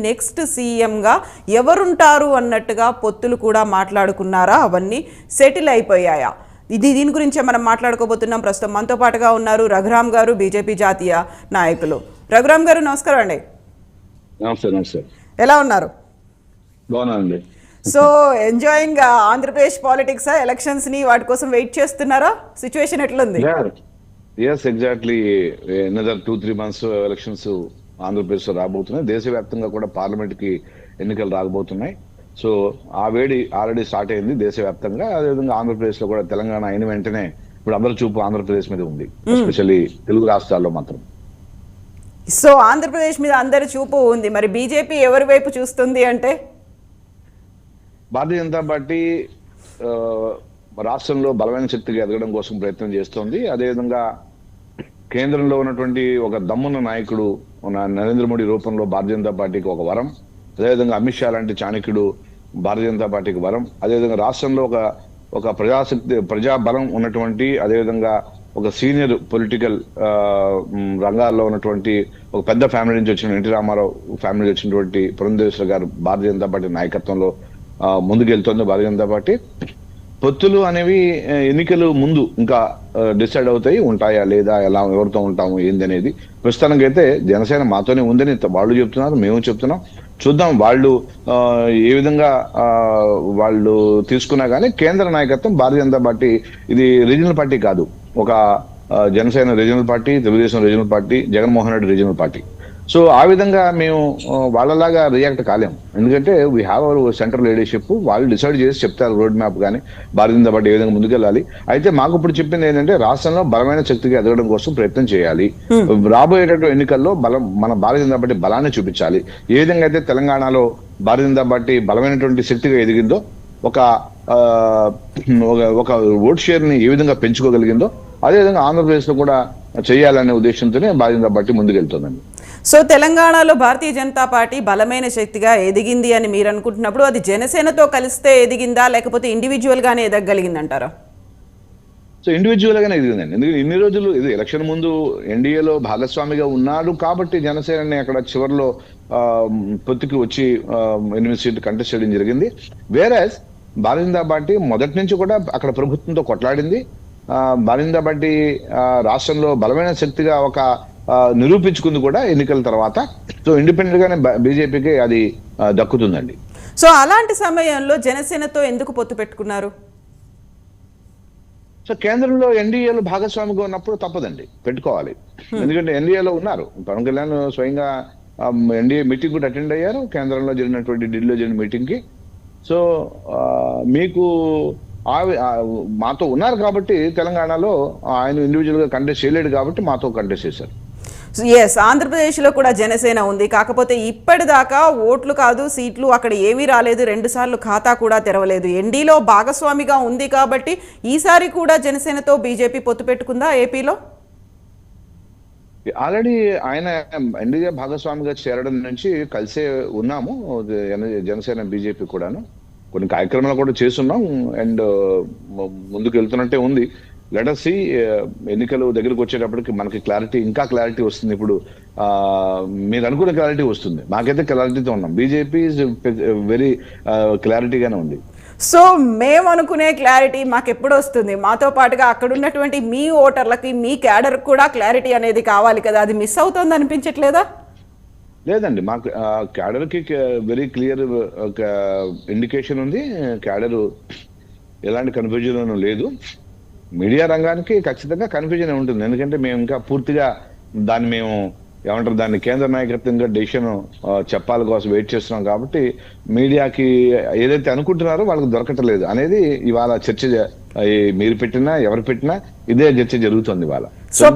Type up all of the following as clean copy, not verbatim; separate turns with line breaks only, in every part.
Next సీఎంగా ఎవరుంటారు అన్నట్టుగా పొత్తులు కూడా మాట్లాడుకున్నారా? అవన్నీ సెటిల్ అయిపోయాయా? దీని గురించే మనం మాట్లాడుకోబోతున్నాం. ప్రస్తుతం మనతో పాటుగా ఉన్నారు రఘురామ్ గారు, బీజేపీ జాతీయ నాయకులు. రఘురామ్ గారు నమస్కారం అండి.
నమస్తే.
ఎలా ఉన్నారు?
బాగున్నానండి.
So enjoying Andhra Pradesh politics, elections ని వాటి కోసం వెయిట్ చేస్తున్నారా? సిచ్యువేషన్ ఎట్లుంది?
Yes exactly. Another 2-3 months elections Andhra Pradesh లో రాబోతున్నాయి. దేశవ్యాప్తంగా కూడా పార్లమెంట్ కి ఎన్నికలు రాబోతున్నాయి. సో ఆ వేడి ఆల్రెడీ స్టార్ట్ అయింది దేశవ్యాప్తంగా. అదేవిధంగా ఆంధ్రప్రదేశ్ లో కూడా తెలంగాణ అయిన వెంటనే ఇప్పుడు అందరి చూపు ఆంధ్రప్రదేశ్ మీద ఉంది, ఎస్పెషల్లీ తెలుగు రాష్ట్రాల్లో మాత్రం.
సో ఆంధ్రప్రదేశ్ మీద అందరి చూపు ఉంది. మరి బీజేపీ ఎవరి వైపు చూస్తుంది అంటే?
భారతీయ జనతా పార్టీ రాష్ట్రంలో బలమైన శక్తిగా ఎదగడం కోసం ప్రయత్నం చేస్తోంది. అదేవిధంగా కేంద్రంలో ఉన్నటువంటి ఒక దమ్మున్న నాయకుడు నరేంద్ర మోడీ రూపంలో భారతీయ జనతా పార్టీకి ఒక వరం. అదేవిధంగా అమిత్ షా లాంటి చాణక్యుడు భారతీయ జనతా పార్టీకి వరం. అదేవిధంగా రాష్ట్రంలో ఒక ప్రజాబలం ఉన్నటువంటి, అదేవిధంగా ఒక సీనియర్ పొలిటికల్ రంగాల్లో ఉన్నటువంటి ఒక పెద్ద ఫ్యామిలీ నుంచి వచ్చిన ఎన్టీ రామారావు ఫ్యామిలీ నుంచి వచ్చినటువంటి పురంధేశ్వర గారు భారతీయ జనతా పార్టీ నాయకత్వంలో ముందుకెళ్తోంది భారతీయ జనతా పార్టీ. పొత్తులు అనేవి ఎన్నికలు ముందు ఇంకా డిసైడ్ అవుతాయి, ఉంటాయా లేదా, ఎలా, ఎవరితో ఉంటాము ఏంది అనేది. ప్రస్తుతానికి అయితే జనసేన మాతోనే ఉందని వాళ్ళు చెప్తున్నారు, మేము చెప్తున్నాం. చూద్దాం వాళ్ళు ఏ విధంగా వాళ్ళు తీసుకున్నా కానీ కేంద్ర నాయకత్వం భారతీయ జనతా పార్టీ ఇది రీజనల్ పార్టీ కాదు. ఒక Janasena regional party, Telugu Desam regional party, Jaganmohan Reddy regional party. So ఆ విధంగా మేము వాళ్ళలాగా రియాక్ట్ కాలేము. ఎందుకంటే we have our central leadership. వాళ్ళు డిసైడ్ చేసి చెప్తారు రోడ్ మ్యాప్ కానీ భారతీయ జనతా పార్టీ ఏ విధంగా ముందుకెళ్ళాలి. అయితే మాకు ఇప్పుడు చెప్పింది ఏంటంటే రాష్ట్రంలో బలమైన శక్తిగా ఎదగడం కోసం ప్రయత్నం చేయాలి. రాబోయేటటువంటి ఎన్నికల్లో మన భారతీయ జనతా పార్టీ బలాన్ని చూపించాలి. ఏ విధంగా అయితే తెలంగాణలో భారతీయ జనతా పార్టీ బలమైనటువంటి శక్తిగా ఎదిగిందో, ఒక ఓట్ షేర్ ని ఏ విధంగా పెంచుకోగలిగిందో అదేవిధంగా ఆంధ్రప్రదేశ్ లో కూడా చేయాలనే ఉద్దేశంతోనే భారతీయ జనతా పార్టీ ముందుకెళ్తుందండి.
సో తెలంగాణలో భారతీయ జనతా పార్టీ బలమైన శక్తిగా ఎదిగింది అని మీరు అనుకుంటున్నప్పుడు అది జనసేనతో కలిస్తే ఎదిగిందా, లేకపోతే ఇండివిజువల్ గానే ఎదగలిగిందంటారా?
సో ఇండివిజువల్ గానే ఎదిగిందండి. ఎందుకంటే ఇన్ని రోజులు ఇది ఎలక్షన్ ముందు ఎన్డీఏలో భాగస్వామిగా ఉన్నాడు కాబట్టి జనసేనని అక్కడ చివరిలో పొత్తుకి వచ్చి 8 సీట్లు కంటెస్ట్ చేయడం జరిగింది. వేరేస్ భారతీయ జనతా పార్టీ మొదటి నుంచి కూడా అక్కడ ప్రభుత్వంతో కొట్లాడింది. భారతీయ జనతా పార్టీ రాష్ట్రంలో బలమైన శక్తిగా ఒక నిరూపించుకుంది కూడా ఎన్నికల తర్వాత. సో ఇండిపెండెంట్ గానే బీజేపీకి అది దక్కుతుందండి.
సో అలాంటి సమయంలో జనసేనతో ఎందుకు పొత్తు పెట్టుకున్నారు?
సో కేంద్రంలో ఎన్డీఏలో భాగస్వామిగా ఉన్నప్పుడు తప్పదండి, పెట్టుకోవాలి. ఎందుకంటే ఎన్డీఏలో ఉన్నారు. పవన్ కళ్యాణ్ స్వయంగా ఎన్డీఏ మీటింగ్ కూడా అటెండ్ అయ్యారు, కేంద్రంలో జరిగినటువంటి ఢిల్లీలో జరిగిన మీటింగ్ కి. సో మీకు మాతో ఉన్నారు కాబట్టి తెలంగాణలో ఆయన ఇండివిజువల్ గా కంటెస్ట్ చేయలేడు కాబట్టి మాతో కంటెస్ట్ చేశారు.
ఎస్, ఆంధ్రప్రదేశ్లో కూడా జనసేన ఉంది. కాకపోతే ఇప్పటిదాకా ఓట్లు కాదు, సీట్లు అక్కడ ఏమీ రాలేదు. 2 సార్లు ఖాతా కూడా తెరవలేదు. ఎన్డీలో భాగస్వామిగా ఉంది కాబట్టి ఈసారి కూడా జనసేనతో బీజేపీ పొత్తు పెట్టుకుందా ఏపీలో?
ఆల్రెడీ ఆయన ఎన్డీఏ భాగస్వామిగా చేరడం నుంచి కలిసే ఉన్నాము, జనసేన బీజేపీ కూడాను. కొన్ని కార్యక్రమాలు కూడా చేస్తున్నాం అండ్ ముందుకు వెళ్తున్నట్టే ఉంది. లెట్ us see, ఎన్నికలు దగ్గరకు వచ్చేటప్పటికి మనకి ఇంకా క్లారిటీ వస్తుంది. ఇప్పుడు మీరు అనుకున్న క్లారిటీ వస్తుంది, మాకైతే క్లారిటీతో ఉన్నాం. బీజేపీ వెరీ క్లారిటీగానే ఉంది.
సో మేము అనుకునే క్లారిటీ మాకు ఎప్పుడు వస్తుంది? మాతో పాటుగా అక్కడ ఉన్నటువంటి మీ ఓటర్లకి, మీ క్యాడర్ కూడా క్లారిటీ అనేది కావాలి కదా, అది మిస్ అవుతుంది అనిపించట్లేదా?
లేదండి, మాకు క్యాడర్ కి వెరీ క్లియర్ ఒక ఇండికేషన్ ఉంది. క్యాడర్ ఎలాంటి కన్ఫ్యూజన్ లేదు. మీడియా రంగానికి ఖచ్చితంగా కన్ఫ్యూజన్ ఉంటుంది. ఎందుకంటే మేము ఇంకా పూర్తిగా దాన్ని కేంద్ర నాయకత్వంగా డెసిషన్ చెప్పాల కోసం వెయిట్ చేస్తున్నాం కాబట్టి మీడియాకి ఏదైతే అనుకుంటున్నారో వాళ్ళకి దొరకట్లేదు అనేది ఇవాళ చర్చ. మీరు పెట్టినా ఎవరు పెట్టినా ఇదే చర్చ జరుగుతుంది ఇవాళ.
సో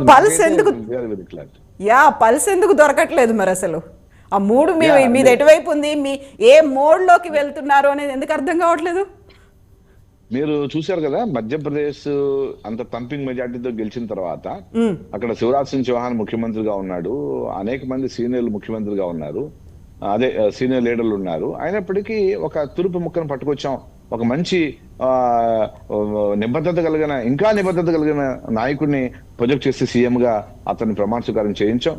పల్స్ ఎందుకు దొరకట్లేదు మరి? అసలు ఆ మూడు మీది ఎటువైపు ఉంది, మీ ఏ మోడ్లోకి వెళ్తున్నారు అనేది ఎందుకు అర్థం కావట్లేదు?
మీరు చూశారు కదా, మధ్యప్రదేశ్ అంత తంపింగ్ మెజార్టీతో గెలిచిన తర్వాత అక్కడ శివరాజ్ సింగ్ చౌహాన్ ముఖ్యమంత్రిగా ఉన్నాడు, అనేక మంది సీనియర్లు ముఖ్యమంత్రిగా ఉన్నారు, అదే సీనియర్ లీడర్లు ఉన్నారు. అయినప్పటికీ ఒక తురుపు ముక్కను పట్టుకొచ్చాం ఒక మంచి నిబద్ధత కలిగిన, ఇంకా నిబద్ధత కలిగిన నాయకుడిని ప్రొజెక్ట్ చేసి సీఎం గా అతన్ని ప్రమాణ స్వీకారం చేయించాం.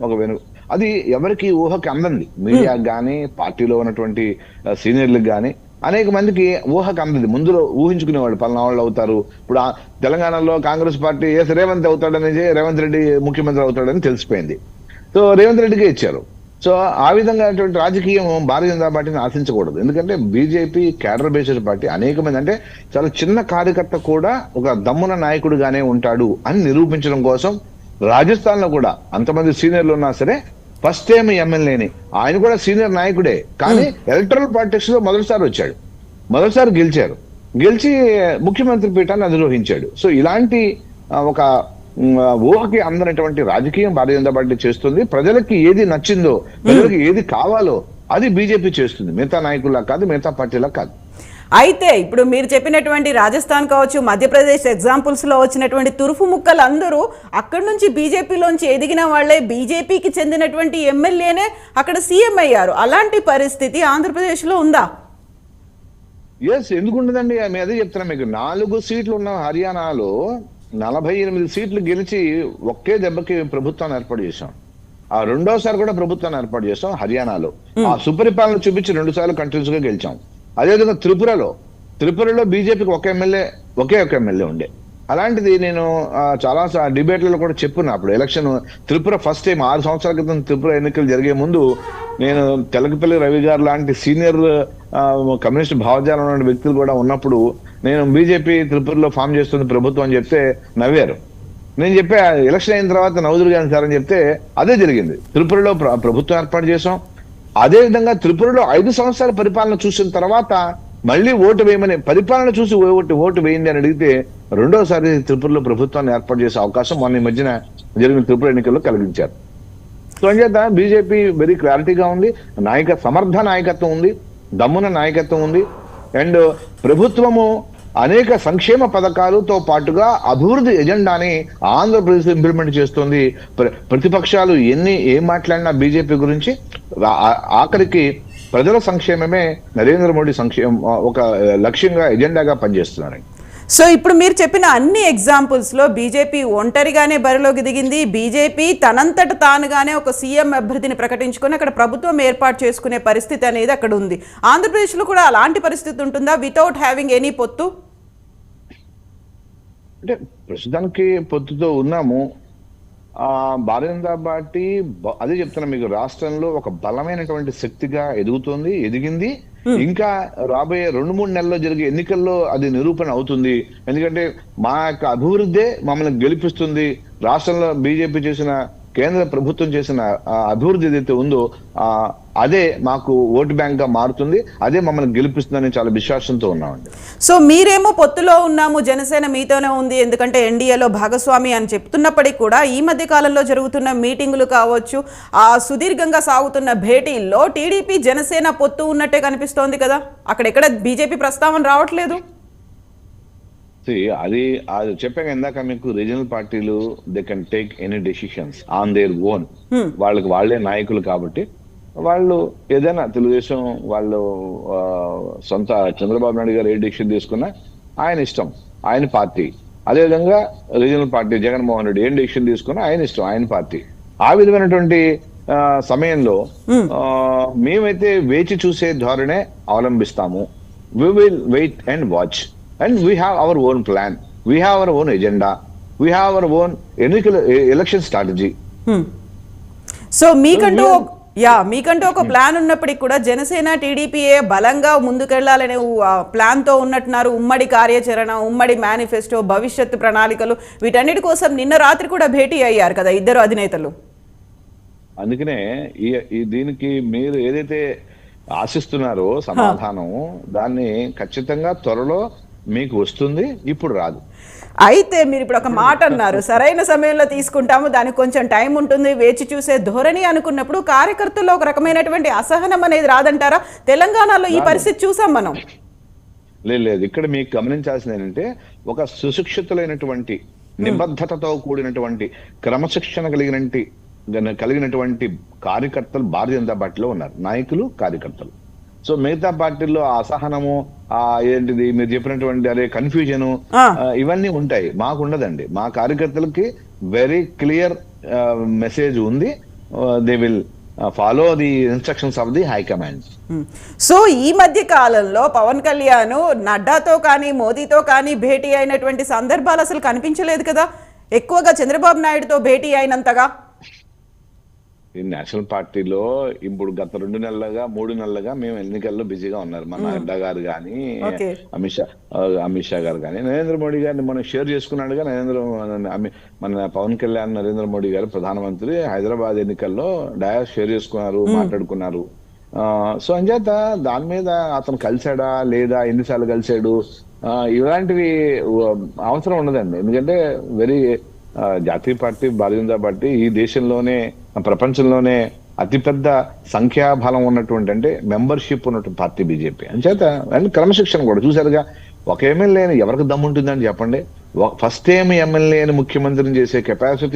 అది ఎవరికి ఊహకి అందంది, మీడియాకి కానీ పార్టీలో ఉన్నటువంటి సీనియర్లకు కానీ అనేక మందికి ఊహకు అందది. ముందులో ఊహించుకునేవాళ్ళు పలానా వాళ్ళు అవుతారు. ఇప్పుడు తెలంగాణలో కాంగ్రెస్ పార్టీ రేవంత్ అవుతాడనేది, రేవంత్ రెడ్డి ముఖ్యమంత్రి అవుతాడని తెలిసిపోయింది. సో రేవంత్ రెడ్డికే ఇచ్చారు. సో ఆ విధంగా రాజకీయం భారతీయ జనతా పార్టీని ఆశించకూడదు. ఎందుకంటే బీజేపీ క్యాడర్ బేస్డ్ పార్టీ, అనేక మంది అంటే చాలా చిన్న కార్యకర్త కూడా ఒక దమ్మున నాయకుడుగానే ఉంటాడు అని నిరూపించడం కోసం రాజస్థాన్ లో కూడా అంతమంది సీనియర్లు ఉన్నా సరే ఫస్ట్ టైం ఎమ్మెల్యేని, ఆయన కూడా సీనియర్ నాయకుడే, కానీ ఎలక్టరల్ పాలిటిక్స్ లో మొదటిసారి వచ్చాడు, మొదటిసారి గెలిచి ముఖ్యమంత్రి పీఠాన్ని అధిరోహించాడు. సో ఇలాంటి ఒక ఊహకి అందనటువంటి రాజకీయం భారతీయ జనతా పార్టీ చేస్తుంది. ప్రజలకి ఏది నచ్చిందో, ప్రజలకి ఏది కావాలో అది బీజేపీ చేస్తుంది, మిగతా నాయకుల్లా కాదు, మిగతా పార్టీలా కాదు.
అయితే ఇప్పుడు మీరు చెప్పినటువంటి రాజస్థాన్ కావచ్చు, మధ్యప్రదేశ్ ఎగ్జాంపుల్స్ లో వచ్చినటువంటి తురుపు ముక్కలు అందరూ అక్కడి నుంచి బీజేపీలోంచి ఎదిగిన వాళ్ళే, బీజేపీకి చెందినటువంటి ఎమ్మెల్యేనే అక్కడ సీఎం అయ్యారు. అలాంటి పరిస్థితి ఆంధ్రప్రదేశ్ లో ఉందా?
ఎస్, ఎందుకుండదండి. అదే చెప్తున్నా మీకు. 4 సీట్లు ఉన్న హర్యానాలో 48 సీట్లు గెలిచి ఒకే దెబ్బకి ప్రభుత్వాన్ని ఏర్పాటు చేశాం. ఆ రెండోసారి కూడా ప్రభుత్వాన్ని ఏర్పాటు చేస్తాం హర్యానాలో. ఆ సుపరిపాలన చూపించి 2 సార్లు కంటిన్యూస్ గా గెలిచాం. అదేవిధంగా త్రిపురలో బీజేపీకి ఒక ఎమ్మెల్యే ఉండే. అలాంటిది నేను చాలా డిబేట్లలో కూడా చెప్పున్నా. అప్పుడు ఎలక్షన్ త్రిపుర ఫస్ట్ టైం 6 సంవత్సరాల క్రితం త్రిపుర ఎన్నికలు జరిగే ముందు నేను తెలకపల్లి రవి గారు లాంటి సీనియర్ కమ్యూనిస్ట్ భావజాలం ఉన్న వ్యక్తులు కూడా ఉన్నప్పుడు నేను బీజేపీ త్రిపురలో ఫామ్ చేస్తుంది ప్రభుత్వం అని చెప్తే నవ్వారు. నేను చెప్పే ఎలక్షన్ అయిన తర్వాత నవ్వుదురు కానీ సార్ అని చెప్తే అదే జరిగింది. త్రిపురలో ప్రభుత్వం ఏర్పాటు చేసాం. అదే విధంగా త్రిపురలో 5 సంవత్సరాల పరిపాలన చూసిన తర్వాత మళ్ళీ ఓటు వేయమని, పరిపాలన చూసి ఓటు వేయండి అని అడిగితే రెండోసారి త్రిపురలో ప్రభుత్వాన్ని ఏర్పాటు చేసే అవకాశం మొన్న ఈ మధ్యన జరిగిన త్రిపుర ఎన్నికల్లో కలిగించారు. సో అంచేత బీజేపీ వెరీ క్లారిటీగా ఉంది, సమర్థ నాయకత్వం ఉంది, దమ్మున నాయకత్వం ఉంది. అండ్ ప్రభుత్వము అనేక సంక్షేమ పథకాలతో పాటుగా అభివృద్ధి ఎజెండాని ఆంధ్రప్రదేశ్ ఇంప్లిమెంట్ చేస్తుంది. ప్రతిపక్షాలు ఏం మాట్లాడినా బీజేపీ గురించి ఆఖరికి ప్రజల సంక్షేమమే నరేంద్ర మోడీ ఒక లక్ష్యంగా, ఎజెండాగా పనిచేస్తున్నారు.
సో ఇప్పుడు మీరు చెప్పిన అన్ని ఎగ్జాంపుల్స్ లో బీజేపీ ఒంటరిగానే బరిలోకి దిగింది. బీజేపీ తనంతట తానుగానే ఒక సీఎం అభ్యర్థిని ప్రకటించుకొని అక్కడ ప్రభుత్వం ఏర్పాటు చేసుకునే పరిస్థితి అనేది అక్కడ ఉంది. ఆంధ్రప్రదేశ్ లో కూడా అలాంటి పరిస్థితి ఉంటుందా వితౌట్ హ్యావింగ్ ఎనీ పొత్తు?
అంటే ప్రస్తుతానికి పొత్తుతో ఉన్నాము. భారతీయ జనతా పార్టీ అదే చెప్తున్నా మీకు, రాష్ట్రంలో ఒక బలమైనటువంటి శక్తిగా ఎదిగింది. ఇంకా రాబోయే 2-3 నెలల్లో జరిగే ఎన్నికల్లో అది నిరూపణ అవుతుంది. ఎందుకంటే మా యొక్క అభివృద్ధే మమ్మల్ని గెలిపిస్తుంది. రాష్ట్రంలో బీజేపీ చేసిన, కేంద్ర ప్రభుత్వం చేసిన అభివృద్ధి ఏదైతే ఉందో అదే మాకు ఓటు బ్యాంక్ గా మారుతుంది, అదే మమ్మల్ని గెలిపిస్తుందని చాలా విశ్వాసంతో ఉన్నామండి.
సో మీరేమో పొత్తులో ఉన్నాము, జనసేన మీతోనే ఉంది, ఎందుకంటే ఎన్డీఏలో భాగస్వామి అని చెప్తున్నప్పటికీ కూడా ఈ మధ్య కాలంలో జరుగుతున్న మీటింగులు కావచ్చు, ఆ సుదీర్ఘంగా సాగుతున్న భేటీల్లో టీడీపీ జనసేన పొత్తు ఉన్నట్టే కనిపిస్తోంది కదా, అక్కడెక్కడ బీజేపీ ప్రస్తావన రావట్లేదు.
అది చెప్పాక ఇందాక మీకు, రీజనల్ పార్టీలు they can take any decisions on their own. వాళ్ళే నాయకులు కాబట్టి వాళ్ళు ఏదైనా, తెలుగుదేశం వాళ్ళు సొంత చంద్రబాబు నాయుడు గారు ఏ డెసిషన్ తీసుకున్నా ఆయన ఇష్టం, ఆయన పార్టీ. అదేవిధంగా రీజనల్ పార్టీ జగన్మోహన్ రెడ్డి ఏం డెసిషన్ తీసుకున్నా ఆయన ఇష్టం, ఆయన పార్టీ. ఆ విధమైనటువంటి సమయంలో మేమైతే వేచి చూసే ధోరణే అవలంబిస్తాము. We will wait and watch. And we have our own plan, we have our own agenda, we have our own election strategy.
So మీకంటూ ఒక ప్లాన్ ఉన్నప్పటికీ కూడా జనసేన టీడీపీఏ బలంగా ముందుకెళ్లాలనే ప్లాన్ తో ఉన్నట్టున్నారు. ఉమ్మడి కార్యాచరణ, ఉమ్మడి మేనిఫెస్టో, భవిష్యత్తు ప్రణాళికలు, వీటన్నిటి కోసం నిన్న రాత్రి కూడా భేటీ అయ్యారు కదా ఇద్దరు అధినేతలు.
అందుకనే దీనికి మీరు ఏదైతే ఆశిస్తున్నారో సమాధానం, దాన్ని ఖచ్చితంగా త్వరలో మీకు వస్తుంది, ఇప్పుడు రాదు.
అయితే మీరు ఇప్పుడు ఒక మాట అన్నారు, సరైన సమయంలో తీసుకుంటాము, దానికి కొంచెం టైం ఉంటుంది, వేచి చూసే ధోరణి అనుకున్నప్పుడు కార్యకర్తల్లో ఒక రకమైనటువంటి అసహనం అనేది రాదంటారా? తెలంగాణలో ఈ పరిస్థితి చూసాం మనం.
లేదు, ఇక్కడ మీకు గమనించాల్సింది ఏంటంటే, ఒక సుశిక్షితులైనటువంటి, నిబద్ధతతో కూడినటువంటి, క్రమశిక్షణ కలిగినటువంటి కార్యకర్తలు భారతీయ జనతా పార్టీలో ఉన్నారు, నాయకులు, కార్యకర్తలు. సో మిగతా పార్టీల్లో ఆ అసహనము, ఆ ఏంటిది మీరు చెప్పినటువంటి అదే కన్ఫ్యూజన్, ఇవన్నీ ఉంటాయి. మాకు ఉండదండి. మా కార్యకర్తలకి వెరీ క్లియర్ మెసేజ్ ఉంది. They will follow the instructions of the high command.
So ఈ మధ్య కాలంలో పవన్ కళ్యాణ్ నడ్డాతో కానీ మోదీతో కానీ భేటీ అయినటువంటి సందర్భాలు అసలు కనిపించలేదు కదా, ఎక్కువగా చంద్రబాబు నాయుడుతో భేటీ అయినంతగా.
ఈ నేషనల్ పార్టీలో ఇప్పుడు గత 2 నెలలుగా 3 నెలలుగా మేము ఎన్నికల్లో బిజీగా ఉన్నారు. మన నడ్డా గారు కానీ, అమిత్ షా గారు కానీ, నరేంద్ర మోడీ గారిని మనం షేర్ చేసుకున్నాడుగా. మన పవన్ కళ్యాణ్ నరేంద్ర మోడీ గారు ప్రధానమంత్రి హైదరాబాద్ ఎన్నికల్లో డయాస్ షేర్ చేసుకున్నారు, మాట్లాడుకున్నారు. సో అంచేత దాని మీద అతను కలిసాడా లేదా, ఎన్నిసార్లు కలిసాడు, ఇలాంటివి అవసరం ఉండదండి. ఎందుకంటే వెరీ జాతీయ పార్టీ భారతీయ జనతా పార్టీ ఈ దేశంలోనే ప్రపంచంలోనే అతిపెద్ద సంఖ్యాబలం ఉన్నటువంటి, అంటే మెంబర్షిప్ ఉన్నటువంటి పార్టీ బీజేపీ. అంచేత క్రమశిక్షణ కూడా చూసారుగా. ఒక ఎమ్మెల్యేని ఎవరికి దమ్ముంటుందని చెప్పండి. ఫస్ట్ టైం ఎమ్మెల్యేని ముఖ్యమంత్రిని చేసే కెపాసిటీ